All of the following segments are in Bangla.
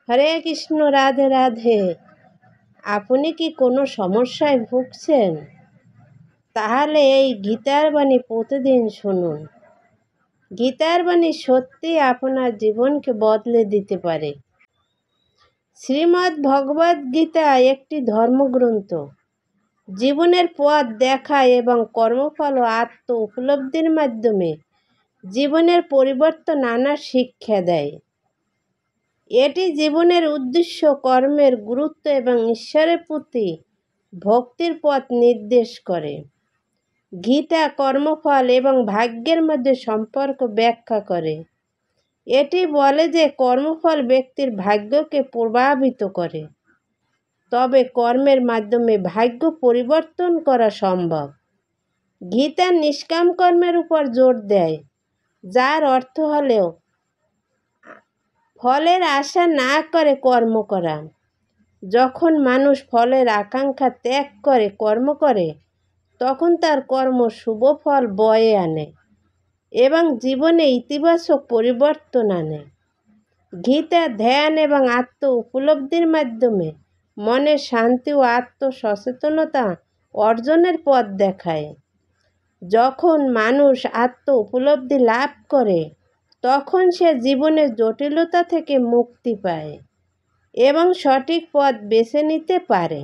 হরে কৃষ্ণ, রাধে রাধে। আপনি কি কোনো সমস্যায় ভুগছেন? তাহলে এই গীতার বাণী প্রতিদিন শুনুন। গীতার বাণী সত্যি আপনার জীবনকে বদলে দিতে পারে। শ্রীমদ্ ভগবদ গীতা একটি ধর্মগ্রন্থ। জীবনের পথ দেখায় এবং কর্মফল ও আত্ম উপলব্ধির মাধ্যমে জীবনের পরিবর্তন আনার শিক্ষা দেয়। এটি জীবনের উদ্দেশ্য, কর্মের গুরুত্ব এবং ঈশ্বরের প্রতি ভক্তির পথ নির্দেশ করে। গীতা কর্মফল এবং ভাগ্যের মধ্যে সম্পর্ক ব্যাখ্যা করে। এটি বলে যে কর্মফল ব্যক্তির ভাগ্যকে প্রভাবিত করে, তবে কর্মের মাধ্যমে ভাগ্য পরিবর্তন করা সম্ভব। গীতা নিষ্কাম কর্মের উপর জোর দেয়, যার অর্থ হলো ফলের আশা না করে কর্ম করা। যখন মানুষ ফলের আকাঙ্ক্ষা ত্যাগ করে কর্ম করে, তখন তার কর্ম শুভ ফল বয়ে আনে এবং জীবনে ইতিবাচক পরিবর্তন আনে। গীতা ধ্যান এবং আত্ম উপলব্ধির মাধ্যমে মনের শান্তি ও আত্মসচেতনতা অর্জনের পথ দেখায়। যখন মানুষ আত্ম উপলব্ধি লাভ করে, তখন সে জীবনের জটিলতা থেকে মুক্তি পায় এবং সঠিক পথ বেছে নিতে পারে।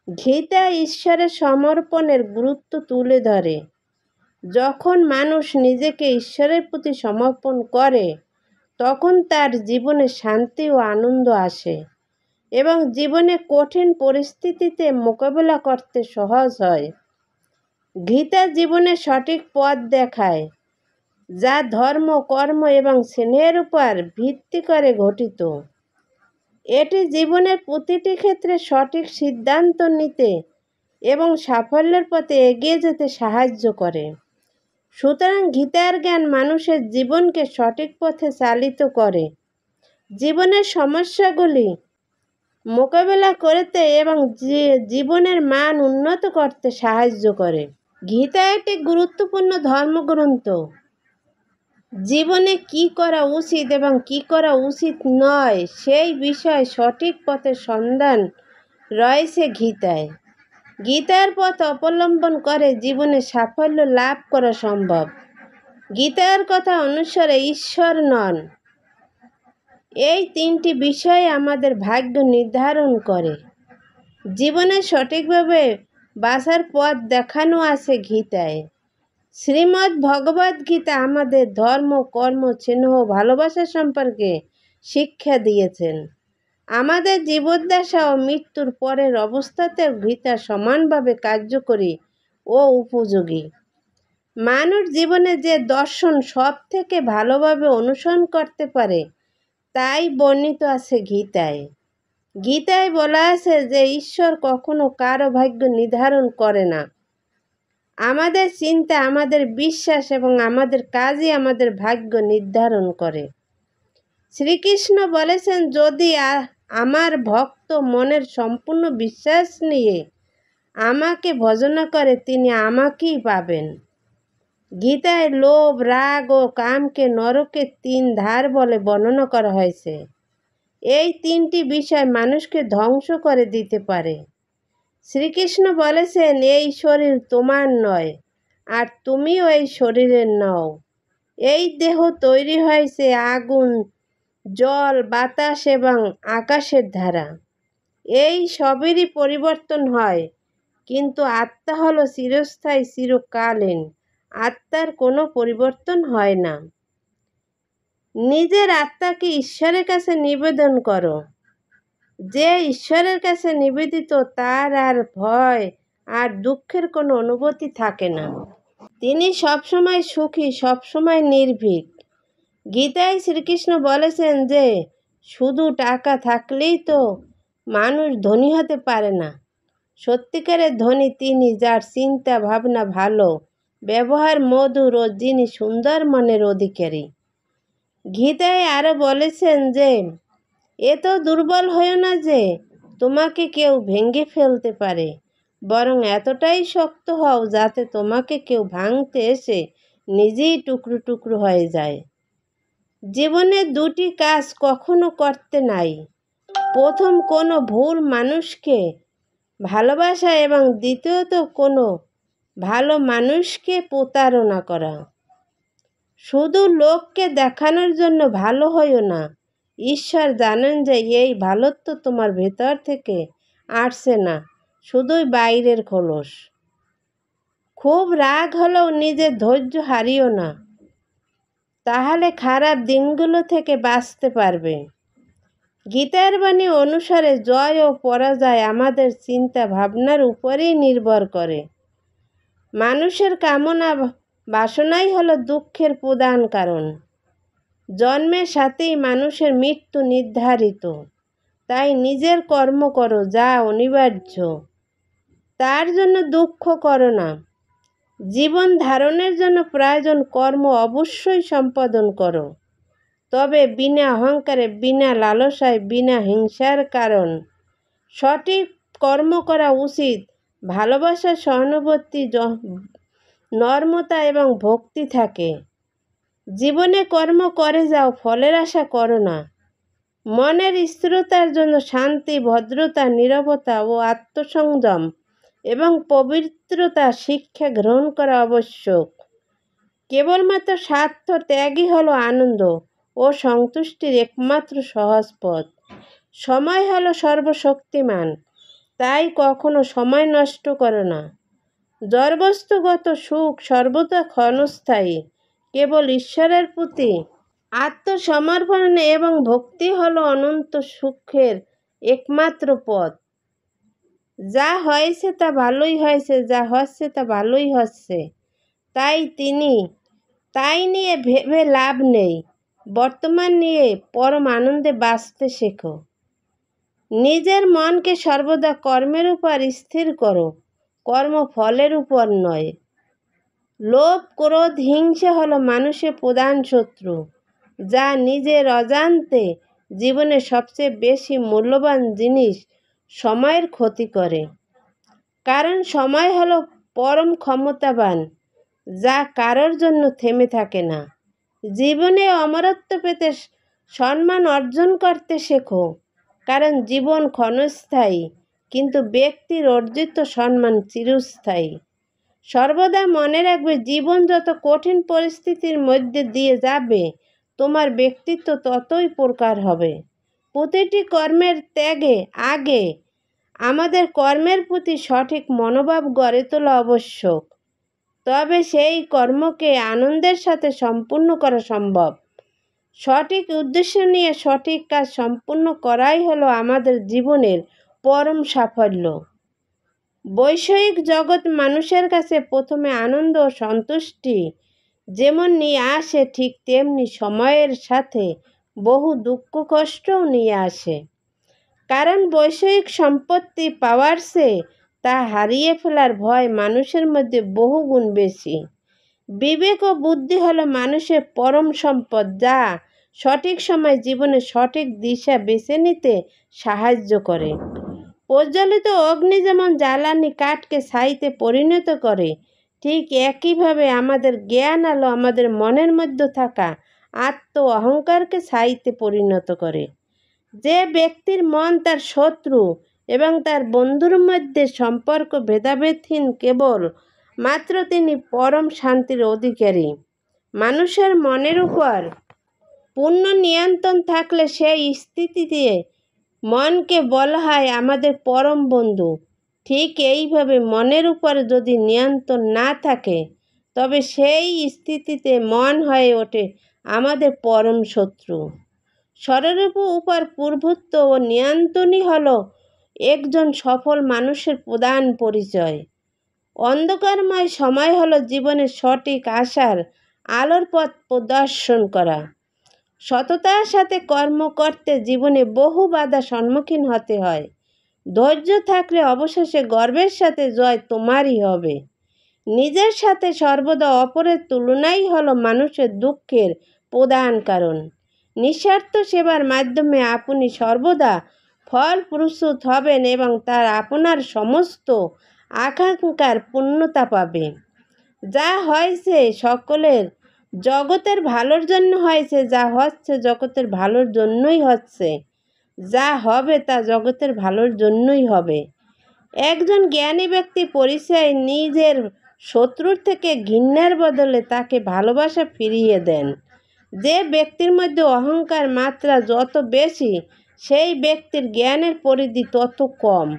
গীতা ঈশ্বরের সমর্পণের গুরুত্ব তুলে ধরে। যখন মানুষ নিজেকে ঈশ্বরের প্রতি সমর্পণ করে, তখন তার জীবনে শান্তি ও আনন্দ আসে এবং জীবনে কঠিন পরিস্থিতিতে মোকাবিলা করতে সহজ হয়। গীতা জীবনের সঠিক পথ দেখায়, যা ধর্ম, কর্ম এবং স্নেহের উপর ভিত্তি করে গঠিত। এটি জীবনের প্রতিটি ক্ষেত্রে সঠিক সিদ্ধান্ত নিতে এবং সাফল্যের পথে এগিয়ে যেতে সাহায্য করে। সুতরাং গীতার জ্ঞান মানুষের জীবনকে সঠিক পথে চালিত করে, জীবনের সমস্যাগুলি মোকাবেলা করতে এবং জীবনের মান উন্নত করতে সাহায্য করে। গীতা একটি গুরুত্বপূর্ণ ধর্মগ্রন্থ। জীবনে কি করা উচিত এবং কি করা উচিত নয় সেই বিষয়ে সঠিক পথের সন্ধান রয়েছে গীতায়। গীতার পথ অবলম্বন করে জীবনে সাফল্য লাভ করা সম্ভব। গীতার কথা অনুসারে ঈশ্বর নন, এই তিনটি বিষয় আমাদের ভাগ্য নির্ধারণ করে। জীবনে সঠিকভাবে বাঁচার পথ দেখানো আছে গীতায়। শ্রীমদ্ ভগবদ গীতা আমাদের ধর্ম, কর্ম, স্নেহ, ভালোবাসা সম্পর্কে শিক্ষা দিয়েছেন। আমাদের জীবদ্দশা ও মৃত্যুর পরের অবস্থাতেও গীতা সমানভাবে কার্যকরী ও উপযোগী। মানুষ জীবনে যে দর্শন সব থেকে ভালোভাবে অনুসরণ করতে পারে, তাই বর্ণিত আছে গীতায়। গীতায় বলা আছে যে ঈশ্বর কখনো কারো ভাগ্য নির্ধারণ করে না। আমাদের চিন্তা, আমাদের বিশ্বাস এবং আমাদের কাজই আমাদের ভাগ্য নির্ধারণ করে। শ্রীকৃষ্ণ বলেছেন, যদি আমার ভক্ত মনের সম্পূর্ণ বিশ্বাস নিয়ে আমাকে ভজনা করে, তিনি আমাকেই পাবেন। গীতায় লোভ, রাগ ও কামকে নরকের 3 ধার বলে বর্ণনা করা হয়েছে। এই 3টি বিষয় মানুষকে ধ্বংস করে দিতে পারে। শ্রীকৃষ্ণ বলেছেন, এই শরীর তোমার নয়, আর তুমিও এই শরীরের নও। এই দেহ তৈরি হয়েছে আগুন, জল, বাতাস এবং আকাশের দ্বারা। এই সবেরই পরিবর্তন হয়, কিন্তু আত্মা হলো চিরস্থায়ী, চিরকালীন। আত্মার কোনো পরিবর্তন হয় না। নিজের আত্মাকে ঈশ্বরের কাছে নিবেদন করো। যে ঈশ্বরের কাছে নিবেদিত, তার আর ভয় আর দুঃখের কোনো অনুভূতি থাকে না। তিনি সবসময় সুখী, সবসময় নির্ভীক। গীতায় শ্রীকৃষ্ণ বলেছেন যে শুধু টাকা থাকলেই তো মানুষ ধনী হতে পারে না। সত্যিকারের ধনী তিনি, যার চিন্তা ভাবনা ভালো, ব্যবহার মধুর ও যিনি সুন্দর মনের অধিকারী। গীতায় আরও বলেছেন যে এত দুর্বল হয়েও না যে তোমাকে কেউ ভেঙে ফেলতে পারে, বরং এতটাই শক্ত হও যাতে তোমাকে কেউ ভাঙতে এসে নিজেই টুকরো টুকরো হয়ে যায়। জীবনে দুটি কাজ কখনো করতে নাই। প্রথম, কোনো ভুল মানুষকে ভালোবাসা এবং দ্বিতীয়ত কোনো ভালো মানুষকে প্রতারণা করা। শুধু লোককে দেখানোর জন্য ভালো হইও না। ঈশ্বর জানেন যে এই ভালোত্ব তোমার ভেতর থেকে আসছে না, শুধুই বাইরের খোলস। খুব রাগ হলেও নিজের ধৈর্য হারিও না, তাহলে খারাপ দিনগুলো থেকে বাঁচতে পারবে। গীতার বাণী অনুসারে জয় ও পরাজয় আমাদের চিন্তা ভাবনার উপরেই নির্ভর করে। মানুষের কামনা বাসনাই হলো দুঃখের প্রধান কারণ। জন্মের সাথেই মানুষের মৃত্যু নির্ধারিত। তাই নিজের কর্ম করো যা অনিবার্য, তার জন্য দুঃখ করো না। জীবন ধারণের জন্য প্রয়োজন কর্ম অবশ্যই সম্পাদন করো, তবে বিনা অহংকারে, বিনা লালসায়, বিনা হিংসার কারণ। সঠিক কর্ম করা উচিত। ভালোবাসা, সহানুভূতি, নর্মতা এবং ভক্তি থাকে। জীবনে কর্ম করে যাও, ফলের আশা করো না। মনের স্থিরতার জন্য শান্তি, ভদ্রতা, নীরবতা ও আত্মসংযম এবং পবিত্রতা শিক্ষা গ্রহণ করা আবশ্যক। কেবলমাত্র স্বার্থ ত্যাগই হলো আনন্দ ও সন্তুষ্টির একমাত্র সহজ পথ। সময় হলো সর্বশক্তিমান, তাই কখনো সময় নষ্ট করো না। জড়বস্তুগত সুখ সর্বদা ক্ষণস্থায়ী। কেবল ঈশ্বরের প্রতি আত্মসমর্পণ এবং ভক্তি হলো অনন্ত সুখের একমাত্র পথ। যা হয়েছে তা ভালোই হয়েছে, যা হচ্ছে তা ভালোই হচ্ছে, তাই নিয়ে ভেবে লাভ নেই। বর্তমান নিয়ে পরম আনন্দে বাঁচতে শেখো। নিজের মনকে সর্বদা কর্মের উপর স্থির করো, কর্মফলের উপর নয়। লোভ, ক্রোধ, হিংসা হলো মানুষের প্রধান শত্রু, যা নিজের অজান্তে জীবনের সবচেয়ে বেশি মূল্যবান জিনিস সময়ের ক্ষতি করে। কারণ সময় হলো পরম ক্ষমতাবান, যা কারোর জন্য থেমে থাকে না। জীবনে অমরত্ব পেতে সম্মান অর্জন করতে শেখো, কারণ জীবন ক্ষণস্থায়ী, কিন্তু ব্যক্তির অর্জিত সম্মান চিরস্থায়ী। সর্বদা মনে রাখবে, জীবন যত কঠিন পরিস্থিতির মধ্যে দিয়ে যাবে, তোমার ব্যক্তিত্ব ততই প্রকার হবে। প্রতিটি কর্মের ত্যাগে আগে আমাদের কর্মের প্রতি সঠিক মনোভাব গড়ে তোলা আবশ্যক, তবে সেই কর্মকে আনন্দের সাথে সম্পূর্ণ করা সম্ভব। সঠিক উদ্দেশ্য নিয়ে সঠিক কাজ সম্পূর্ণ করাই হলো আমাদের জীবনের পরম সাফল্য। বৈষয়িক জগৎ মানুষের কাছে প্রথমে আনন্দ ও সন্তুষ্টি যেমন নিয়ে আসে, ঠিক তেমনি সময়ের সাথে বহু দুঃখ কষ্টও নিয়ে আসে। কারণ বৈষয়িক সম্পত্তি পাওয়ার চেয়ে তা হারিয়ে ফেলার ভয় মানুষের মধ্যে বহু গুণ বেশি। বিবেক ও বুদ্ধি হলো মানুষের পরম সম্পদ, যা সঠিক সময় জীবনে সঠিক দিশা বেছে নিতে সাহায্য করে। প্রজ্বলিত অগ্নি যেমন জ্বালানি কাঠকে ছাইতে পরিণত করে, ঠিক একইভাবে আমাদের জ্ঞান আলো আমাদের মনের মধ্যে থাকা আত্ম অহংকারকে ছাইতে পরিণত করে। যে ব্যক্তির মন তার শত্রু এবং তার বন্ধুর মধ্যে সম্পর্ক ভেদাভেদহীন, কেবল মাত্র তিনি পরম শান্তির অধিকারী। মানুষের মনের উপর পূর্ণ নিয়ন্ত্রণ থাকলে সেই স্থিতিতে মনকে বলা হয় আমাদের পরম বন্ধু। ঠিক এইভাবে মনের উপর যদি নিয়ন্ত্রণ না থাকে, তবে সেই স্থিতিতে মন হয়ে ওঠে আমাদের পরম শত্রু। স্বরূপ উপর প্রভুত্ব ও নিয়ন্ত্রণই হলো একজন সফল মানুষের প্রধান পরিচয়। অন্ধকারময় সময় হলো জীবনের সঠিক আশার আলোর পথ প্রদর্শন করা। সততার সাথে কর্ম করতে জীবনে বহু বাধা সম্মুখীন হতে হয়। ধৈর্য থাকলে অবশেষে গর্বের সাথে জয় তোমারই হবে। নিজের সাথে সর্বদা অপরের তুলনাই হলো মানুষের দুঃখের প্রধান কারণ। নিঃস্বার্থ সেবার মাধ্যমে আপনি সর্বদা ফল প্রস্তুত হবেন এবং তার আপনার সমস্ত আকাঙ্ক্ষার পূর্ণতা পাবে। যা হয়েছে সকলের জগতের ভালোর জন্য হয়েছে, যা হচ্ছে জগতের ভালোর জন্যই হচ্ছে, যা হবে তা জগতের ভালোর জন্যই হবে। একজন জ্ঞানী ব্যক্তি পরিচয় নিজের শত্রুর থেকে ঘৃণার বদলে তাকে ভালোবাসা ফিরিয়ে দেন। যে ব্যক্তির মধ্যে অহংকার মাত্রা যত বেশি, সেই ব্যক্তির জ্ঞানের পরিধি তত কম।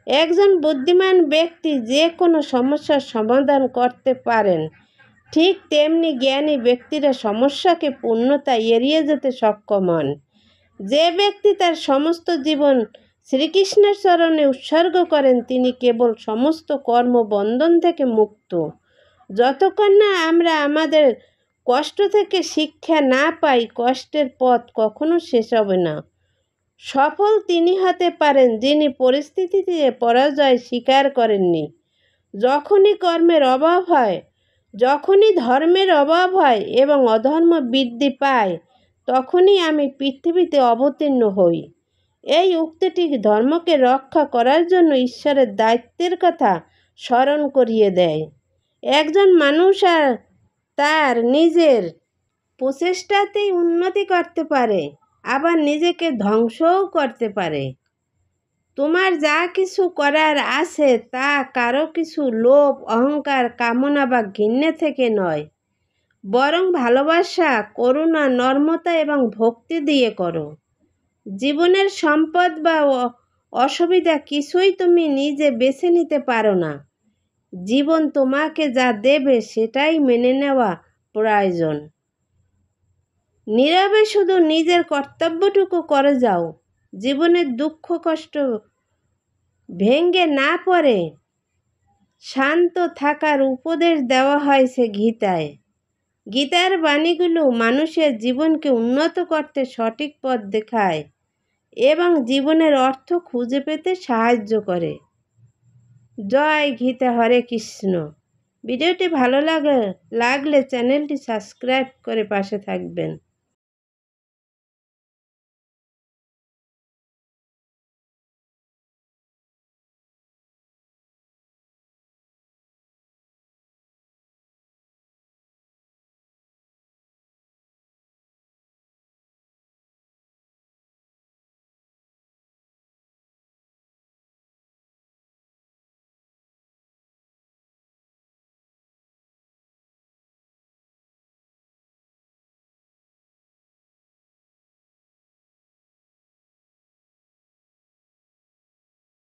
একজন বুদ্ধিমান ব্যক্তি যে কোনো সমস্যার সমাধান করতে পারেন, ঠিক তেমনি জ্ঞানী ব্যক্তিরা সমস্যাকে পূর্ণতা এড়িয়ে যেতে সক্ষম হন। যে ব্যক্তি তার সমস্ত জীবন শ্রীকৃষ্ণের চরণে উৎসর্গ করেন, তিনি কেবল সমস্ত কর্মবন্ধন থেকে মুক্ত। যতক্ষণ না আমরা আমাদের কষ্ট থেকে শিক্ষা না পাই, কষ্টের পথ কখনো শেষ হবে না। সফল তিনি হতে পারেন যিনি পরিস্থিতিতে পরাজয় স্বীকার করেননি। যখনই কর্মের অভাব হয়, যখনই ধর্মের অভাব হয় এবং অধর্ম বৃদ্ধি পায়, তখনই আমি পৃথিবীতে অবতীর্ণ হই। এই উক্তিটি ধর্মকে রক্ষা করার জন্য ঈশ্বরের দায়িত্বের কথা স্মরণ করিয়ে দেয়। একজন মানুষ আর তার নিজের প্রচেষ্টাতেই উন্নতি করতে পারে, আবার নিজেকে ধ্বংসও করতে পারে। তোমার যা কিছু করার আছে তা কারো কিছু লোভ, অহংকার, কামনা বা ঘৃণা থেকে নয়, বরং ভালোবাসা, করুণা, নম্রতা এবং ভক্তি দিয়ে করো। জীবনের সম্পদ বা অসুবিধা কিছুই তুমি নিজে বেছে নিতে পারো না। জীবন তোমাকে যা দেবে সেটাই মেনে নেওয়া প্রয়োজন। নীরবে শুধু নিজের কর্তব্যটুকু করে যাও। জীবনের দুঃখ কষ্ট ভেঙে না পড়ে শান্ত থাকার উপদেশ দেওয়া হয়েছে গীতায়। গীতার বাণীগুলো মানুষের জীবনকে উন্নত করতে সঠিক পথ দেখায় এবং জীবনের অর্থ খুঁজে পেতে সাহায্য করে। জয় গীতা। হরে কৃষ্ণ। ভিডিওটি ভালো লাগলে চ্যানেলটি সাবস্ক্রাইব করে পাশে থাকবেন।